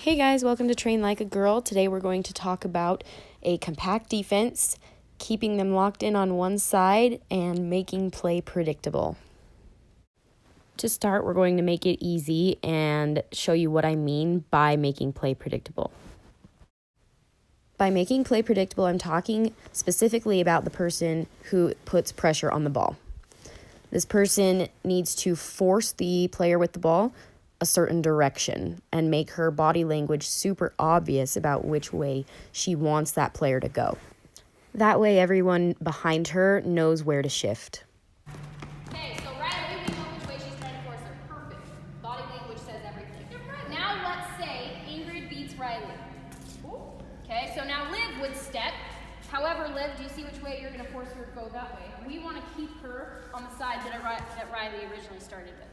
Hey guys, welcome to Train Like a Girl. Today we're going to talk about a compact defense, keeping them locked in on one side, and making play predictable. To start, we're going to make it easy and show you what I mean by making play predictable. By making play predictable, I'm talking specifically about the person who puts pressure on the ball. This person needs to force the player with the ball a certain direction and make her body language super obvious about which way she wants that player to go. That way, everyone behind her knows where to shift. Okay, so Riley, we know which way she's trying to force her. Perfect. Body language says everything. Now let's say Ingrid beats Riley. Okay, so now Liv would step. However, Liv, do you see which way you're going to force her to go that way? We want to keep her on the side that Riley originally started with.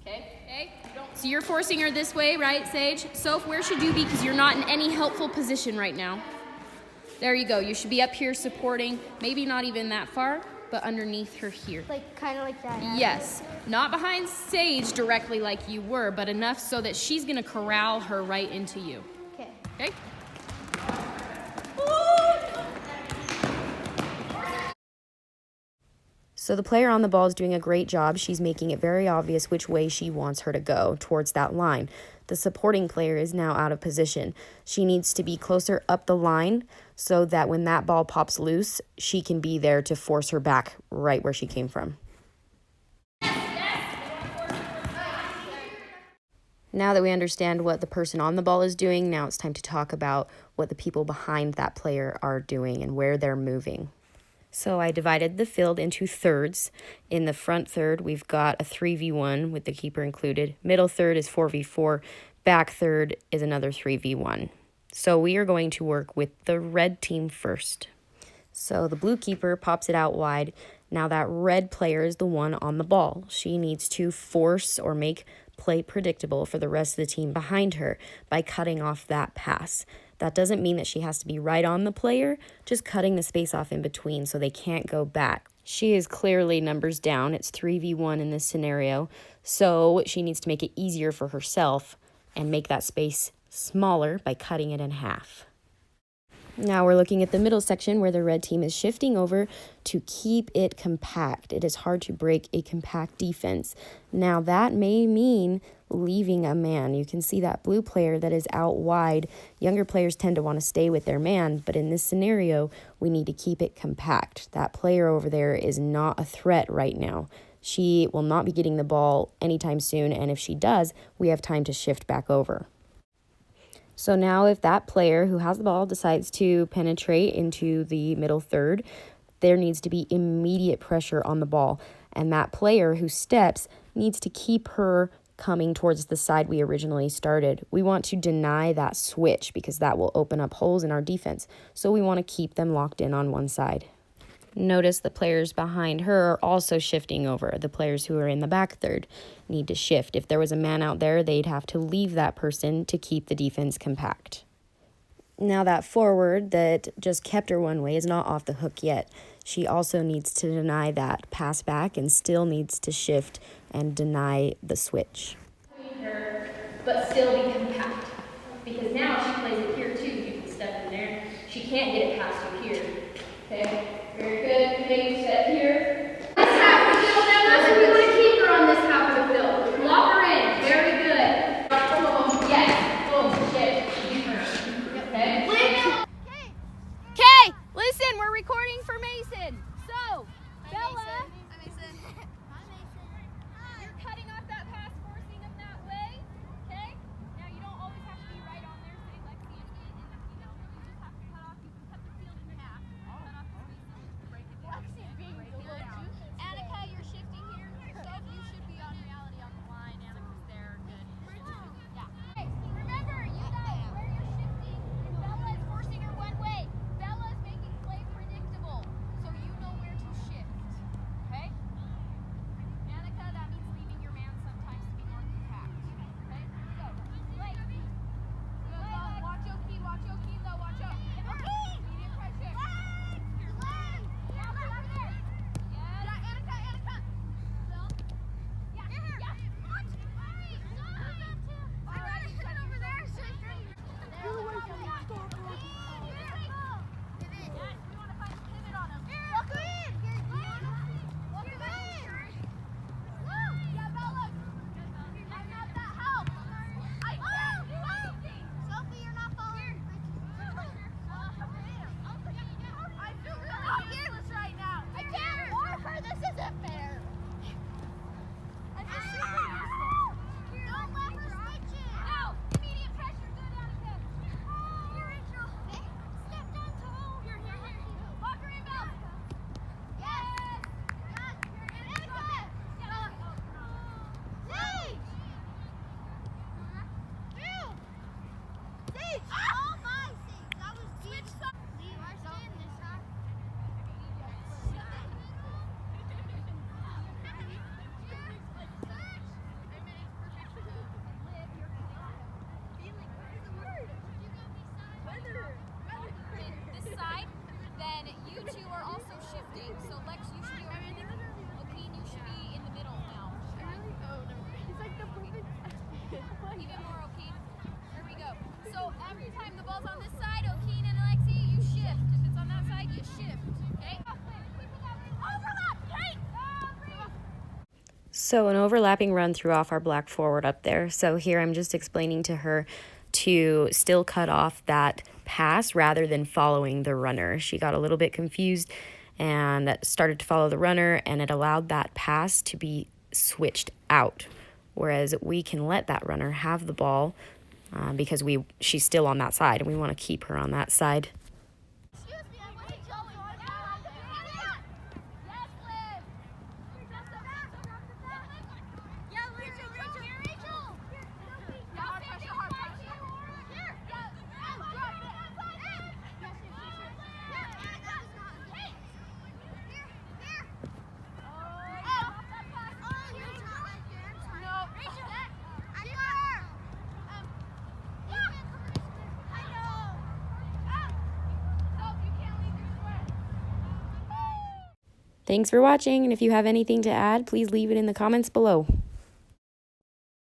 Okay? So you're forcing her this way, right, Sage? Soph, where should you be? Because you're not in any helpful position right now. There you go. You should be up here supporting, maybe not even that far, but underneath her here. Like, kind of like that. Yes. Not behind Sage directly like you were, but enough so that she's going to corral her right into you. Okay? So the player on the ball is doing a great job. She's making it very obvious which way she wants her to go towards that line. The supporting player is now out of position. She needs to be closer up the line so that when that ball pops loose, she can be there to force her back right where she came from. Now that we understand what the person on the ball is doing, now it's time to talk about what the people behind that player are doing and where they're moving. So I divided the field into thirds. In the front third, we've got a 3v1 with the keeper included. Middle third is 4v4. Back third is another 3v1. So we are going to work with the red team first. So the blue keeper pops it out wide. Now that red player is the one on the ball. She needs to force or make play predictable for the rest of the team behind her by cutting off that pass. That doesn't mean that she has to be right on the player, just cutting the space off in between so they can't go back. She is clearly numbers down. It's 3v1 in this scenario, so she needs to make it easier for herself and make that space smaller by cutting it in half. Now we're looking at the middle section where the red team is shifting over to keep it compact. It is hard to break a compact defense. Now that may mean leaving a man. You can see that blue player that is out wide. Younger players tend to want to stay with their man, but in this scenario, we need to keep it compact. That player over there is not a threat right now. She will not be getting the ball anytime soon, and if she does, we have time to shift back over. So now if that player who has the ball decides to penetrate into the middle third, there needs to be immediate pressure on the ball. And that player who steps needs to keep her coming towards the side we originally started. We want to deny that switch because that will open up holes in our defense. So we want to keep them locked in on one side. Notice the players behind her are also shifting over. The players who are in the back third need to shift. If there was a man out there, they'd have to leave that person to keep the defense compact. Now that forward that just kept her one way is not off the hook yet. She also needs to deny that pass back and still needs to shift and deny the switch. But still be compact. Because now she plays it here too. You can step in there. She can't get it past you here. Okay? Very good. Okay, you step here. This half of the field now, that's what we want to keep her on this half of the field. Lock her in. Very good. Boom. Yes. Boom. Shit. Okay? Okay, listen, we're recording for Mason. So, Bella. You're cutting off that pass, forcing him that way. Okay? Now you don't always have to be right on there, say Lexi and you just have to cut off. You can cut the field in half. Cut off the space and break it down. Lexi you two are also shifting. So Lex, you should be over here. Joaquin, you should be in the middle now. Really? Oh, no. It's like the perfect. Even more, Joaquin. There we go. So every time the ball's on this side, Joaquin and Alexi, you shift. If it's on that side, you shift. Okay? Overlap! Right! So an overlapping run threw off our black forward up there. So here I'm just explaining to her to still cut off that pass rather than following the runner. She got a little bit confused and started to follow the runner, and it allowed that pass to be switched out. Whereas we can let that runner have the ball because she's still on that side, and we want to keep her on that side. Excuse me, I want to jump on. Yes, Liv. Yeah, Rachel. Hard pressure. Here. Thanks for watching, and if you have anything to add, please leave it in the comments below.